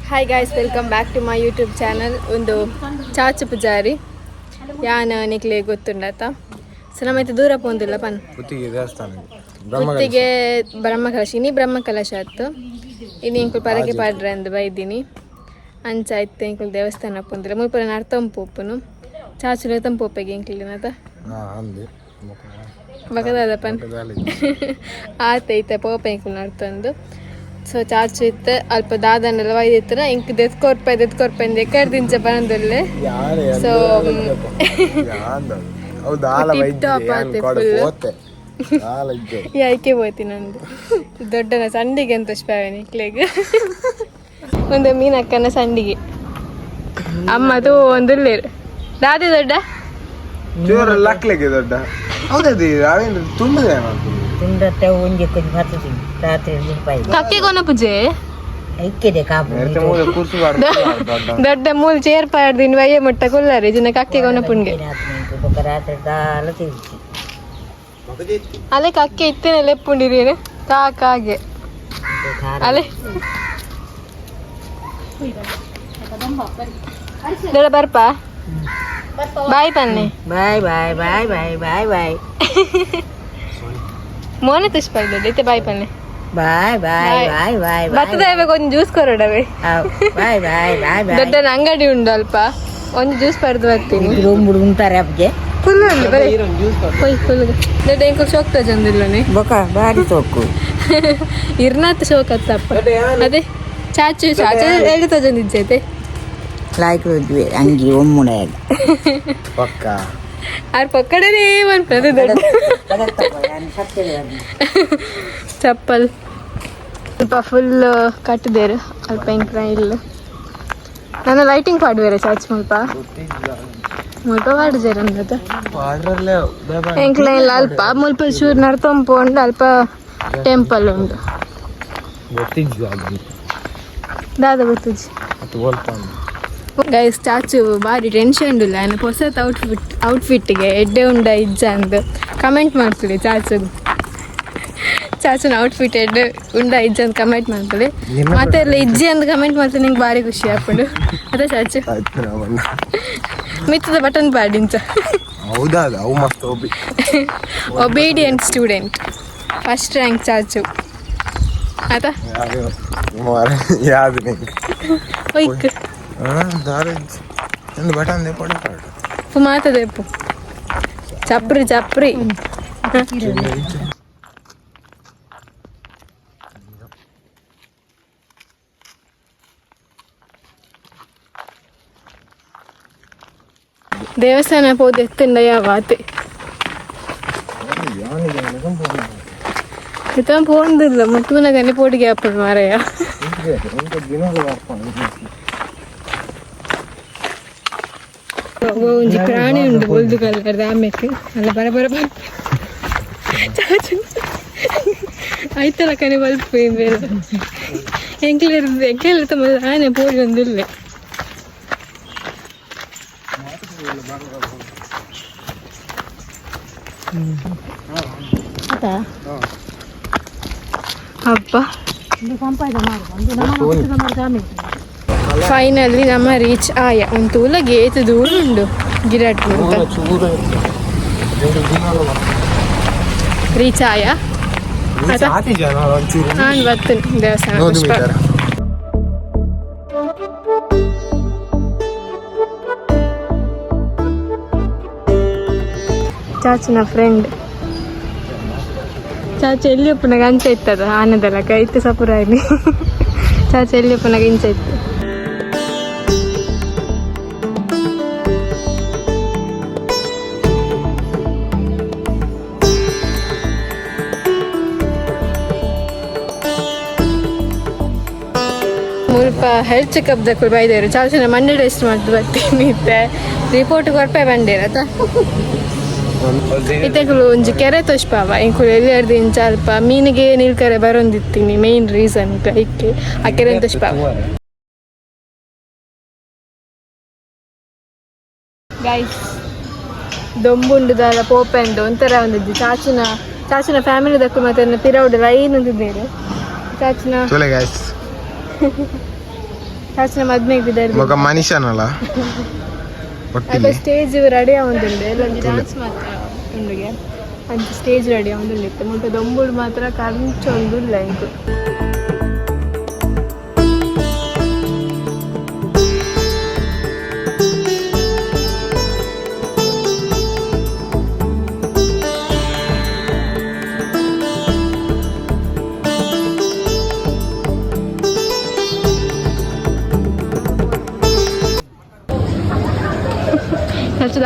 Hi guys, welcome back to my YouTube channel. ಒಂದು ಚಾಚು ಪೂಜಾರಿ ಯಾನ ನಿಕ್ಲೆ ಗೊತ್ತುಂಡತ. ಸೊ ನಮ್ಮೈತೆ ದೂರ ಪೋಂದಿಲ್ಲ ಪನ್ ಪುತ್ತಿಗೆ ಬ್ರಹ್ಮಕಲಶ ಇನಿ ಬ್ರಹ್ಮಕಲಶ ಆಯ್ತು. ಇನ್ನು ಇಂಕುಲು ಪರಕೆ ಪಾಡ್ರೆ ಅಂದು ಬೈದಿನಿ ಅಂಚಾಯ್ತು. ಇಂಕುಲು ದೇವಸ್ಥಾನ ಪೋಂದಿಲ್ಲ ಮುಲ್ಪುರ ನರ್ತಂಪೋಪುನು ಚಾಚುಲ ತಂಪೋಪೆಗೆ ಇಂಕ್ಲಿನತ ಬಕದಾದ ಪನ್ ಆತೈತೆ ಪೋಪ ಇಂಕುಲು ನರ್ತಂದು. ಸೊ ಚಾಚು ಇತ್ತು ಅಲ್ಪ ದಾದನೆಲ್ಲ ಒಯ್ದಿತ್ತು ಇಂಕ್ ದೆತ್ಕೊರ್ಪಾಯಿ ಕರ್ದಿಂಚ ಬಂದಲ್ಲೇ. ಸೊ ಯಾಕೆ ಹೋಯ್ತಿ ನಂದು ದೊಡ್ಡನ ಸಂಡಿಗೆ ಅಂತ ಸ್ಪ್ಯಾವನಿ ಇಕ್ಲೆಗ್ ಒಂದು ಮೀನಕ್ಕನ ಸಂಡಿಗೆ ಅಮ್ಮದು ಒಂದು ದಾದಿ ದೊಡ್ಡ ದೊಡ್ಡ ಕಕ್ಕೆಗೊನ ಪೂಜೆ ದೊಡ್ಡ ಮೂಲ್ ಚೇರ್ ಪಾಡ್ದಿನ ವಯ್ಯ ಮುಟ್ಟ ಕೊಲ್ಲಾರಿ ಜಿನ ಕಕ್ಕೆಗೊನ ಪುಣ್ಗೆ ಅಲೆ ಕಕ್ಕೆ ಇತ್ತೇನೆ ಲೆಪ್ಪುಂಡಿರಿ ಕಾಕಾಗೆ ಅಲೆ ದೊಡ್ಡ ಬರ್ಪ ಬಾಯ್ ಪನ್ನೆ ಬಾಯ್ ಬಾಯ್ ಬಾಯ್ ಬಾಯ್ ಬಾಯ್ ಬಾಯ್ ಮೋನೆ ತುಷ್ಪಾಯ್ದು ಐತೆ ಬಾಯ್ ಪನ್ನೆ ಬಾಯ್ ಬಾಯ್ ಬಾಯ್ ಬಾಯ್ ಬತ್ತದ ಒಂದು ಜ್ಯೂಸ್ ಕೊರಡವೆ ಬಾಯ್ ಬಾಯ್ ಬಾಯ್ ದೊಡ್ಡನ ಅಂಗಡಿ ಉಂಡು ಅಲ್ಪ ಒಂದು ಜ್ಯೂಸ್ ಪಡೆದು ಬರ್ತೀನಿ ಉಂಟಾರೆ ಅಪ್ಗೆ ಫುಲ್ ಉಂಟು ಬರೀ ಫುಲ್ ದೊಡ್ಡ ಇಂಕಲ್ ಶೋಕ್ ತಜಂದಿಲ್ಲನೆ ಬೊಕ ಬಾರಿ ಸೋಕು ಇರ್ನಾತ್ ಶೋಕ್ ಅತ್ತಪ್ಪ ಅದೇ ಚಾಚು ಚಾಚು ಹೇಗೆ ತಜಂದಿಜ್ಜೈತೆ ಲೈಕ್ ಅಂಗಿ ಒಮ್ಮುನೆ ಪಕ್ಕ ಆರ್ ಪಕ್ಕಡನೇ ಮನ್ಪದೆ ದೊಡ್ಡ ಚಪ್ಪಲ್ ಸ್ವಲ್ಪ ಫುಲ್ ಕಟ್ಟಿದೇರು ಅಲ್ಪ ಇಂಕ್ರ ಇಲ್ಲ ನಾನು ಲೈಟಿಂಗ್ ಪಾಡುವೇರೆ ಚಾಚ್ ಮುಲ್ಪ ಪಾಡಿದೇರು ಅನ್ನದ ಎಂಕ್ಲ ಇಲ್ಲ ಅಲ್ಪ ಮುಲ್ಪ ಚೂರು ನಡ್ತೊಂಪು ಉಂಡು ಅಲ್ಪ ಟೆಂಪಲ್ ಉಂಡು ದಾದ ಗೊತ್ತುಜಿ ಗೈಸ್ ಚಾಚು ಭಾರಿ ಟೆನ್ಷನ್ ಇಲ್ಲ ನನಗೆ ಹೊಸತ್ ಔಟ್ಫಿಟ್ಗೆ ಎಡ್ಡೆ ಉಂಡ ಇಜ್ಜ ಅಂದು ಕಮೆಂಟ್ ಮಾಡ್ತೀವಿ. ಚಾಚುನ ಔಟ್ಫಿಟ್ ಎಡ್ಡೆ ಉಂಡ ಇಜ್ಜ ಅಂತ ಕಮೆಂಟ್ ಮಾಡ್ತೀವಿ. ಮತ್ತೆ ಎಲ್ಲ ಇಜ್ಜಿ ಅಂತ ಕಮೆಂಟ್ ಮಾಡ್ತೀನಿ, ನಿಂಗೆ ಭಾರಿ ಖುಷಿ ಆಗ್ಬಿಡು. ಅದೇ ಚಾಚು ಮಿತ್ತದ ಬಟನ್ ಪಾಡಿಂಚ ಒಬೀಡಿಯಂಟ್ ಸ್ಟೂಡೆಂಟ್ ಫಸ್ಟ್ ರ್ಯಾಂಕ್ ಚಾಚು ಆಯ್ತಾ ಒಯ್ಕ್ ಮಾತದೇಪು ಚಪ್ರಿ ಚಪ್ರಿ ದೇವಸ್ಥಾನ ಹೋದ ಎತ್ತಂಡ ಯಾವಾತೆ ಇತ್ತ ಪೋಂದಿಲ್ಲ ಮುಟ್ಟುನಗನೆ ಪೋಟಿಗೆ ಹಾಪಡು ಮಾರಯ್ಯ. ಒಂಜಿ ಪ್ರಾಣಿ ಉಂಡು ಬೊಲ್ದು ಕಲರ್ದ ಆಮೇಲೆ ಅಲ್ಲ ಬರ ಚಾಚು ಆಯ್ತಲ್ಲ ಕನೆ ಬಲ್ಪ್ ಎಂಕ್ಲೆರ್ ತಮ್ಮ ಆನೆ ಪೋಡಿ ಒಂದಿಲ್ಲ ಅಪ್ಪ. ಫೈನಲಿ ನಮ್ಮ ರೀಚ್ ಆಯ ಒಂದು ತೂಲ ಗೇತ್ ದೂರ ಉಂಡು ಗಿರಾಟ್ ರೀಚ್ ಆಯ ನಾನು ಬರ್ತೀನಿ ದೇವಸ್ಥಾನ. ಚಾಚಿನ ಫ್ರೆಂಡ್ ಚಾಚು ಎಲ್ಲಿಯಪ್ಪನಾಗ ಅಂಚ ಇತ್ತದ ಆನದಲ್ಲ ಕೈತು ಸಪುರಾಯಿನಿ ಚಾಚು ಎಲ್ಲಿಯಪ್ಪನಾಗ ಇಂಚ ಇತ್ತು. ಮುಲ್ಪ ಹೆಲ್ತ್ ಚೆಕಪ್ ದಕ್ಕೂ ಬೈದೇರು ಚಾಚುನ ಮಂಡೆ ಟೆಸ್ಟ್ ಮಾಡ್ದು ಬರ್ತೀನಿ ಇತ್ತೆ ರಿಪೋರ್ಟ್ ಕೊರ್ಪೆ ಬಂಡೇರತ ಇತ್ತೆಗಳು ಒಂಜಿ ಕೆರೆ ತೋಷ್ಪಾವ ಇಂಕುಲು ಎಲ್ಲಿಯಾರ್ದು ಇಂಚ ಅಲ್ಪ ಮೀನಿಗೆ ನೀಲ್ಕರೆ ಬರೋಂದಿತ್ತೀನಿ ಮೇನ್ ರೀಸನ್ ಇಕ್ಕೆ ಆ ಕೆರೆ ತೋಷ್ಪಾವ. ಗೈಸ್ ದೊಂಬುಂಡುದಾಲ ಪೋಪೆಂಡು ಒಂಥರ ಒಂದಿದ್ದು ಚಾಚುನ ಫ್ಯಾಮಿಲಿ ದಕ್ಕು ಮತ್ತೆ ಪಿರೌಡ್ ಲೈನ್ ಅಂತಿದ್ದೇನೆ ಚಾಚುನ ಚಾಚಿನ ಮದ್ಮೆಗೆ ಬಿದ್ದಾರು ಮಗ ಮನುಷ್ಯನಲ್ಲ ಅದ ಸ್ಟೇಜ್ ರೆಡಿ ಆಗುಂದುಂಡು ಎಲ್ಲೊಂದು ಡ್ಯಾನ್ಸ್ ಮಾತ್ರ ಉಂಡುಗೆ ಅಂತ ಸ್ಟೇಜ್ ರೆಡಿ ಆಗುಂದುಂಡಿತ್ತು ಮುಟ್ಟ ದೊಂಬುಡು ಮಾತ್ರ ಕಂಚೊಂದುಲ್ಲ ಇಂಕು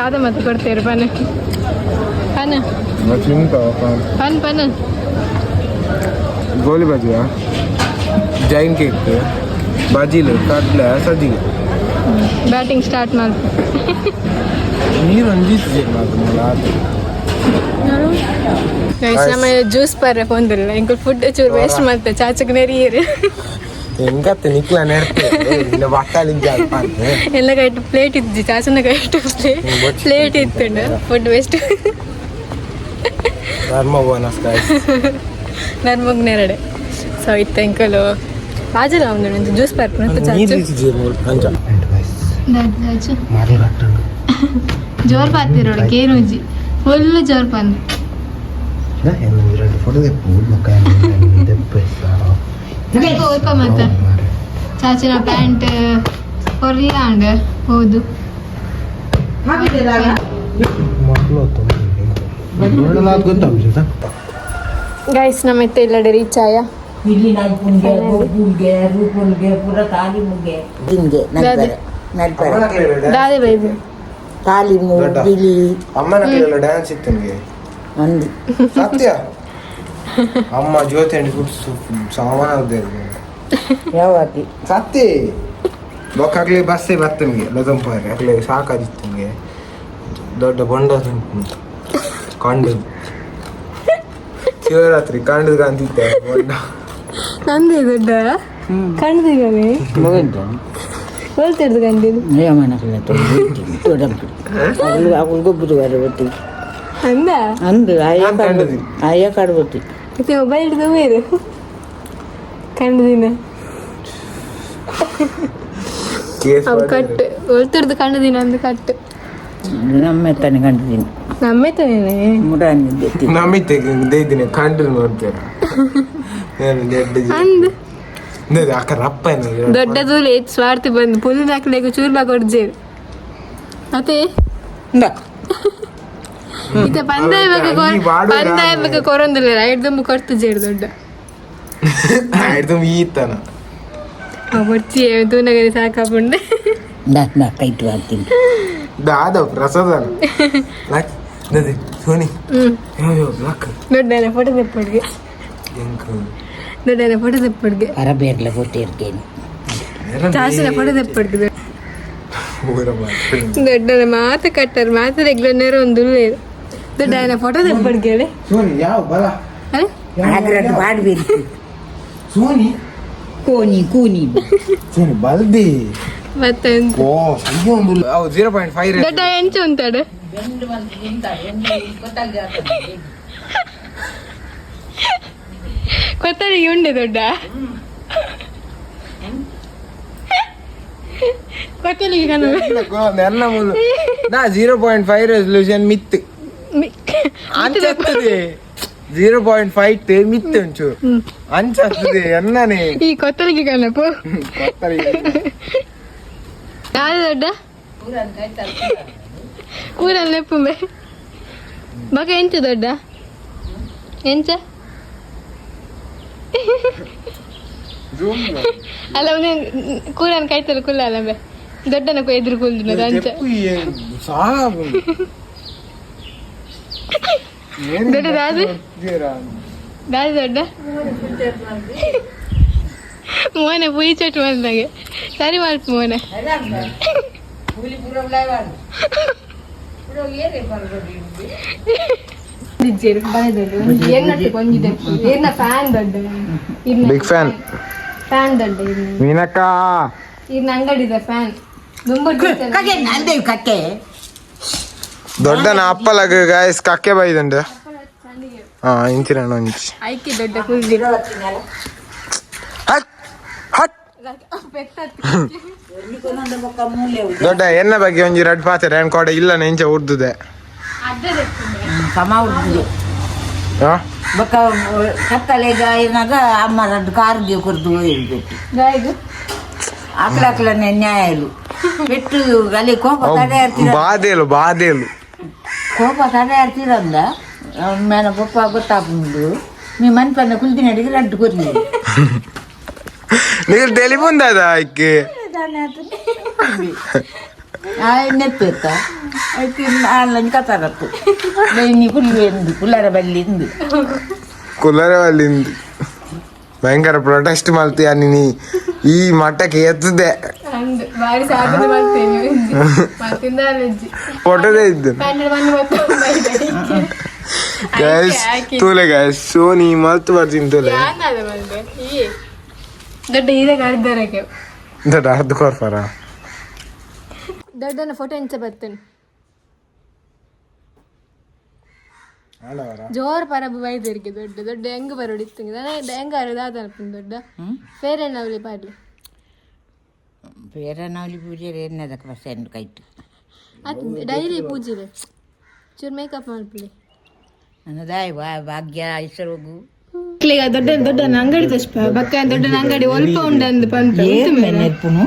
ದಾದ ಮತ್ತೆ ಕೊಡ್ತೇರು ಪನ್ ಪನ್ ಪನ್ ಪನ್ ಗೋಲಿ ಬಜ್ಜಿಯ ಜೈನ್ ಕೇಕ್ ಬಜ್ಜಿಲು ಕಡ್ಲೆ ಸಜ್ಜಿಗೆ ಬ್ಯಾಟಿಂಗ್ ಸ್ಟಾರ್ಟ್ ಮಾಡಿ ನೀರು ಅಂಜಿಸಿದೆ ನಮ್ಮ ಜ್ಯೂಸ್ ಪರ್ರೆ ಪೊಂದಿಲ್ಲ ಇಂಕ ಫುಡ್ ಚೂರು ವೇಸ್ಟ್ ಮಾಡ್ತೆ ಚಾಚಕ್ ನೆರಿಯರು ಹೆಂಗತ್ತೆ ನಿಕ್ಲ ನೆಡ್ತೆ ಬಟ್ಟಾಲಿಂದ ಎಲ್ಲ ಕೈಟು ಪ್ಲೇಟ್ ಇದ್ದಿ ಚಾಚನ ಕೈಟು ಪ್ಲೇಟ್ ಇತ್ತುಂಡು ಫುಡ್ ವೇಸ್ಟ್ ಧರ್ಮ ಬೋನಸ್ ನರ್ಮಗ್ ನೆರಡೆ ಸೊ ಇತ್ತು ಎಂಕಲು ರಾಜಲ ಒಂದು ಜ್ಯೂಸ್ ಪರ್ಪು ಚಾಚು ಜೋರ್ ಪಾತಿರೋಡು ಕೇರುಜಿ ಫುಲ್ ಜೋರ್ ಪಾನ್ ಓದ್ಕೊ ಮತ್ತೆ ಚಾಚಿನ ಪ್ಯಾಂಟ್ ಹೊರ್ಲ ಅಂಡ ಹೌದು ಗೈಸ್ ನಮ್ಮ ಇತ್ತ ಇಲ್ಲಡೆ ರೀಚ್ ಆಯ ದಾದೆ ಬೈದು ತಾಲಿ ಬಿಳಿ ಅಮ್ಮನ ಕೈಯಲ್ಲ ಡ್ಯಾನ್ಸ್ ಇತ್ತು ನಿಮಗೆ ಸತ್ಯ ಅಮ್ಮ ಜ್ಯೋತಿ ಅಂಡಿ ಫುಡ್ಸು ಸಾಮಾನ ಯಾವಾಕಿ ಸತ್ಯ ಬೊಕ್ಕಾಗ್ಲಿ ಬಸ್ಸೇ ಬತ್ತ ನಿಮಗೆ ಲದಂಪಾರಿ ಆಗ್ಲೇ ಸಾಕಾದಿತ್ತು ನಿಮಗೆ ದೊಡ್ಡ ಬೊಂಡ ಕಂಡು ಶಿವರಾತ್ರಿ ಕಂಡು ಕಾಂತಿದ್ದೆ ಬೊಂಡ ನಂದೇ ದೊಡ್ಡ ಕಂಡಿದ್ದಾನೆ ಹೋಲ್ತಿರ್ದು ಕಂಡಿದ್ದು ಗೊಬ್ಬರ ಬರಬತ್ತಿ ಅಂದ ಅಂದು ಅಯ್ಯ ಕಾಡ್ಬತ್ತಿ ಮತ್ತೆ ಮೊಬೈಲ್ ಹಿಡಿದು ಬೇರೆ ಕಂಡದಿನ ಅವು ಕಟ್ಟು ಹೊಲ್ತಿರ್ದು ಕಂಡದಿನ ಒಂದು ಕಟ್ಟು ನಮ್ಮ ತಾನೆ ಕಂಡಿದ್ದೀನಿ ನಮ್ಮೆ ತಾನೇ ನಮ್ಮಿತ್ತೆ ದೇದಿನ ಕಂಡು ನೋಡ್ತೇವೆ ಅಂದ ಅಕ್ಕ ರಪ್ಪ ದೊಡ್ಡದು ಸ್ವಾರ್ಥಿ ಬಂದು ಪುಲ್ ಹಾಕ್ಲಿಕ್ಕೆ ಚೂರ್ ಬಾಕ್ ಹೊಡ್ಜೇರು ಮತ್ತೆ ಇತ್ತ ಪಂದಾಯ ಬಗ್ಗೆ ಕೊರೊಂದಿಲ್ಲ ಐದು ದುಂಬು ಕೊಡ್ತು ಜೇರು ದೊಡ್ಡ ಈತನ ಬರ್ತಿ ತೂನಗರಿ ಸಾಕಾಪುಂಡೆ ಕೈಟ್ ಮಾಡ್ತೀನಿ ದಾದ ಪ್ರಸಾದ ಸೋನಿ ದೊಡ್ಡನ ಫೋಟೋ ತೆಪ್ಪಡ್ಗೆ ದೊಡ್ಡನ ಫೋಟೋ ತೆಪ್ಪಡ್ಗೆ ಅರಬೇರ್ಲೆ ಕೊಟ್ಟಿರ್ತೇನೆ ಚಾಸಿನ ಫೋಟೋ ತೆಪ್ಪಡ್ಗೆ ದೊಡ್ಡನ ಮಾತು ಕಟ್ಟಾರ ಮಾತು ರೆಗ್ಯುಲರ್ ಒಂದು ದೊಡ್ಡನ ಫೋಟೋ ತೆಪ್ಪಡ್ಗೆ ಸೋನಿ ಯಾವ ಬಲ ಆಗ್ರದ್ದು ಮಾಡಬೇಕು ಸೋನಿ ಕೂನಿ ಸೋನಿ ಬಲ್ದಿ ಮತ್ತೆ ಓ ಒಂದು 0.5 ದೊಡ್ಡ ಎಂಚು ಅಂತಾಡು ಕೊತ್ತಲಿಗೆ ಉಂಡೆ ದೊಡ್ಡ ಕೊತ್ತಲಿಗೆ ನನ್ನ ಮೂಲ ನಾ 0.5 ರೆಸಲ್ಯೂಷನ್ ಮಿತ್ ಅಂಚತ್ತದೆ 0.5 ಮಿತ್ ಒಂಚೂರು ಅಂಚತ್ತದೆ ಅನ್ನನೇ ಈ ಕೊತ್ತಲಿಗೆ ಕಣಪ್ಪ ಯಾರು ದೊಡ್ಡ ಊರಲ್ಲಿ ನೆಪ್ಪುಂಬೆ ಬಗ ಎಂಚ ದೊಡ್ಡ ಎಂಚ ಅಲ್ಲ ಒಂದು ಕೂರನ್ ಕಾಯ್ತಾರೆ ಕುಲ್ಲ ಅಲ್ಲ ಬೇ ದೊಡ್ಡನ ಎದುರು ಕೂಲ್ದಿನ ಅಂಚ ದೊಡ್ಡ ದಾದು ದಾದು ದೊಡ್ಡ ಮೋನೆ ಪುಯಿ ಚಟ್ ಬಂದಾಗೆ ಸರಿ ಮಾಡ್ತು ಮೋನೆ ಬಿಗ್ ಫ್ಯಾನ್ ಫ್ಯಾನ್ ದೊಡ್ಡ ಮೀನಕ್ಕ ಇರ್ನ ಅಂಗಡಿದ ಫ್ಯಾನ್ ಕಕ್ಕೆ ದೊಡ್ಡನ ಅಪ್ಪಲಗ ಗಾಯಸ್ ಕಕ್ಕೆ ಬೈದಂಡ ಹಾ ಇಂಚಿನ ಒಂಚಿ ಐಕಿ ದೊಡ್ಡ ಕುಲ್ದಿ ಹಟ್ ಹಟ್ ದೊಡ್ಡ ಎನ್ನ ಬಗ್ಗೆ ಒಂಜಿ ರಡ್ ಪಾತ್ರೆ ಏನ್ ಕೊಡೆ ಇಲ್ಲ ನೆಂಚ ಉರ್ದುದೆ ಸಮ ಉಡ್ದು ಬೊಕ್ಕ ಕತ್ತಲೆಗ ಏನಾಗ ಅಮ್ಮ ರಡ್ಡು ಕಾರ್ಗೆ ಕೊರ್ದು ಹೇಳ್ಬಿಟ್ಟು ಆಕಳಾಕಳನೆ ನ್ಯಾಯಲು ಪೆಟ್ಟು ಅಲ್ಲಿ ಕೋಪ ತಡೆ ಬಾದೇಲು ಕೋಪ ತಡೆ ಆಡ್ತೀರಂದ ಮೇನ ಪಪ್ಪ ಗೊತ್ತಾಗ್ದು మీ మని పన్న కులిదిన అడిగి రడ్డు కొర్లి నీకు తెలిపుందా ఇక్కి నెప్పెత్త అయితే వాళ్ళని కథరత్తు నీ కులింది కుల్లర వల్లింది ಭಯಂಕರ ಪ್ರೊಟೆಸ್ಟ್ ಮಾಡ್ತೀಯ ನೀ ಈ ಮಟ್ಟಕ್ಕೆ ಎತ್ತದೆ ಫೋಟೋದೇ ಇದ್ದು ಗೈಸ್ ತೂಲೆ ಗೈಸ್ ಸೋನಿ ಮಲ್ತು ಬರ್ತೀನಿ ತೂಲೆ ದೊಡ್ಡ ಇದಾಗ ಅರ್ಧರಕ್ಕೆ ದೊಡ್ಡ ಅರ್ಧ ಕೊರ್ಪಾರ ದೊಡ್ಡನ ಫೋಟೋ ಎಂಚ ಬರ್ತೇನೆ ಜೋರ್ ಪರಬ ಬೈದರಿಗೆ ದೊಡ್ಡ ದೊಡ್ಡ ಹೆಂಗ್ ಬರೋಡಿತ್ತು ಹೆಂಗ ಅದಾದನಪ್ಪ ದೊಡ್ಡ ಫೇರೇನವಲಿ ಪಾಡ್ಲಿ ಫೇರೇನವಲಿ ಪೂಜೆ ಏನದಕ್ಕೆ ಬಸ್ಸೆಂಡು ಕೈಟು ಅದು ಡೈಲಿ ಪೂಜೆ ಚೂರು ಮೇಕಪ್ ಮಾಡ್ಬಿಡಿ ಅನ್ನದಾಯ್ ಭಾಗ್ಯ ಹೆಸರೋಗು ದೊಡ್ಡ ದೊಡ್ಡ ಅಂಗಡಿ ತಸ್ಪ ಬಕ್ಕ ದೊಡ್ಡ ಅಂಗಡಿ ಒಲ್ಪ ಉಂಡಂದು ಪಂತ ನೆರ್ಪುನು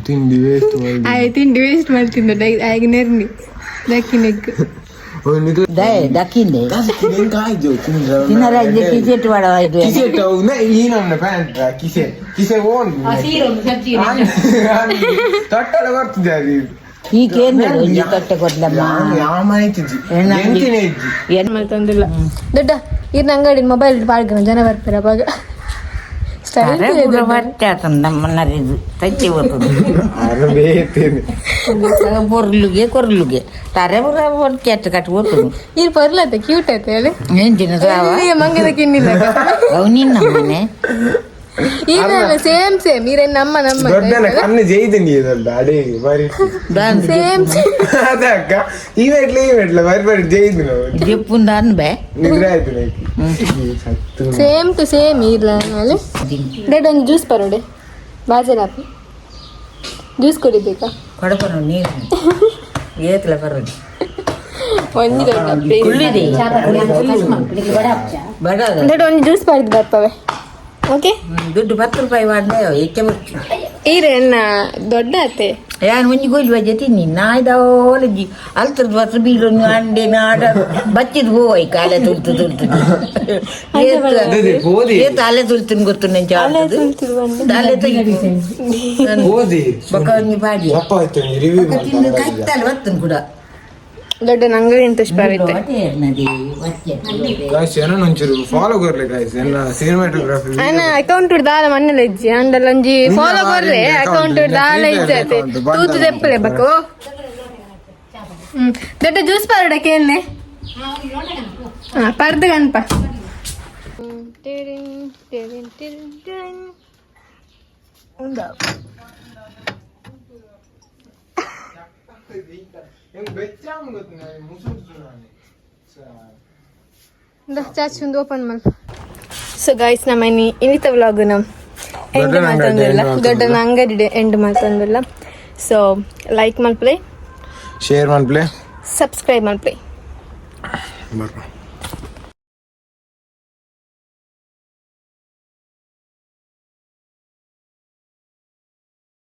ತಿಂಡಿ ವೇಸ್ಟ್ ತಿಂಡಿ ವೇಸ್ಟ್ ಮಾಡ್ತಿದ್ದ ಆಗ ನೆರ್ನಿ ದಕ್ಕಿನೆಕ್ ದಕ್ಕಿಂದೆ ತಿನ್ನರಾಜ್ಯ ಕಿಸೆಟ್ ಮಾಡವಾಯ್ತು ತೊಟ್ಟಲು ಬರ್ತಿದ್ದಾರೆ ಈ ಕೇಂದ್ರ ಒಂಜಿ ತೊಟ್ಟೆ ಕೊಡ್ಲಮ್ಮ ಏನ್ ಮಾಡ್ತಂದಿಲ್ಲ ದೊಡ್ಡ ಇರ್ನ ಅಂಗಡಿ ಮೊಬೈಲ್ ಪಾಡ್ಗಣ ಜನ ಬರ್ತಾರ ಅವಾಗ ನಮ್ಮನ್ನರಿದು ತಚ್ಚಿ ಬರ್ತದೆ పొర్లుగే కొర్లుగే తరే చెట్ట కట్టి పోతుంది ఇది పొర్లైతే క్యూట్ అయితే ಹೇಳಿ ఏం తినదావా ಮಂಗದ ಕಿನ್ನಿಲ್ಲ అవునిన్నమ్మనే ఈమె సేమ్ సేమ్ మీరే నమ్మ దొడ్డన కన్ను చేయదండి ఏదల్లా అడే మరి సేమ్ అదే అక్క ఈమెట్ల మరి చేయదు చెప్పుందా అని బే నిద్ర ಆಯ್ತು ಸೇಮ್ ಟು ಸೇಮ್ ಇಲ್ಲ ಅಲ್ಲಿ ಡೆಡ್ ಒಂದು ಜ್ಯೂಸ್ ಬರೋಡೆ ಬಾಜರಾಪಿ ಜ್ಯೂಸ್ ಕುಡಿಬೇಕಾ ಕೊಡಪನು ನೀರು ಏತ್ಲ ಬರೋದು ಒಂದು ದೊಡ್ಡ ಬಡ ಡೆಡ್ ಒಂದು ಜ್ಯೂಸ್ ಮಾಡಿದ್ ಬರ್ತವೆ ಓಕೆ ದುಡ್ಡು 10 ರೂಪಾಯಿ ವಾಡ್ನೆ ಏಕೆ ಬರ್ತಿ ಈರೇನ ದೊಡ್ಡ ಅತ್ತೆ ಯಾನ್ ಒಂಜಿ ಗೋಲಿ ಬಜ್ಜೆ ತಿನ್ನಿ ನಾಯ್ದೋಲಜಿ ಅಲ್ತದ ಬಸ್ ಬೀರು ಅಂಡೆ ನಾಡ ಬಚ್ಚಿದ್ ಹೋಯ್ ಕಾಲೆ ತುಳ್ತು ಏತ ಅಲೆ ತುಳ್ತೀನಿ ಗೊತ್ತು ನೆಂಚ ಅಲೆ ತೆಗಿ ಬೊಕ್ಕ ಒಂಜಿ ಬಾಡಿ ತಿನ್ನು ಕೈತಲ್ಲ ಬರ್ತನ್ ಕೂಡ ದೊಡ್ಡ ಅಂಗಡಿ ಅಂತ ಸ್ಪಾರಿತ್ತೆ गाइस ಏನೋ ಒಂಚೂರು ಫಾಲೋ करले गाइस ಎಲ್ಲ ಸಿನಿಮಾಟೋಗ್ರಫಿ ಅಣ್ಣ ಅಕೌಂಟ್ ದಾಲ ಮಣ್ಣಲ ಇಜ್ಜಿ ಅಂಡಲ ಒಂಜಿ ಫಾಲೋ ಕೊರ್ರೆ ಅಕೌಂಟ್ ದಾಲ ಇಜ್ಜತೆ ತೂತು ದೆಪ್ಪಲೆ ಬಕು ದೊಡ್ಡ ಜ್ಯೂಸ್ ಪಾರಡ ಕೇಳ್ನೆ ಪರ್ದ ಗಣಪ ಉಂದ ಚಾಚುಂದು ಓಪನ್ ಮಾಡ ಸೊ ಗೈಸ್ ನಮ್ಮ ಇನ್ನಿತ ವ್ಲಾಗ್ ನಮ್ಮ ಎಂಡ್ ಮಾಡ್ತಂದಿಲ್ಲ ದೊಡ್ಡನ ಅಂಗಡಿ ಎಂಡ್ ಮಾಡ್ತಂದಿಲ್ಲ ಸೊ ಲೈಕ್ ಮಾಡ್ಪ್ಲೇ ಶೇರ್ ಮಾಡ್ಪ್ಲೇ ಸಬ್ಸ್ಕ್ರೈಬ್ ಮಾಡ್ಪ್ಲೇ ಬರ್ಪ